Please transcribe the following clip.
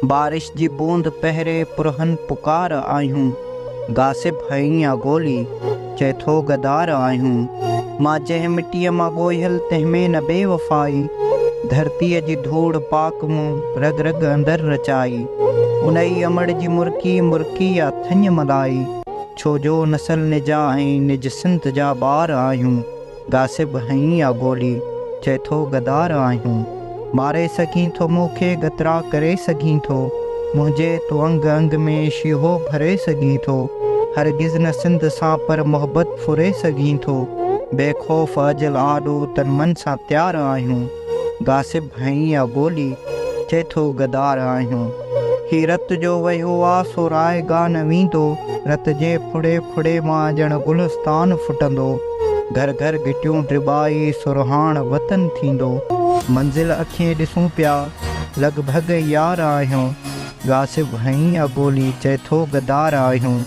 बारिश जी बूंद पहरे पुरहन पुकार आयूं। गासिब हईया गोली चैथो गदार आयूं। मां जंहिं मिट्टीअ मां ॻोहियल तंहिंमें न बेवफ़ाई। धरतीअ जी धूड़ पाक मूं रग रग अंदर रचाई। उनई अमड़ जी मुर्की मुर्की या थञ मलाई। छो जो नसल निजा ऐं निज सिंध जा ॿार आहियूं। गासिब हईया गोली चैथो गदार आहियूं। मारे सघीं थो मूंखे गतरा करे सघीं थो। मुंहिंजे तो अंग अंग में शीहो भरे सघीं थो। हरगिज़ न सिंध सां पर मोहबत फुरे सघीं थो। बेखौफ़ अजल आॾो तन मन सां तयारु आहियूं। गासिब हईया गोली चैथो गदार आहियूं। ही रत जो वयो आ सो राय गा न वेंदो। रत जे फुड़े फुड़े मां ॼण गुलस्तान फुटंदो। घर घर घिटियूं ड्रिबाई सुरहाण वतन थींदो। मंज़िल अखियूं ॾिसूं पिया लॻभॻि यार आहियूं। गासिब हईया गोली चैथो गदार आहियूं।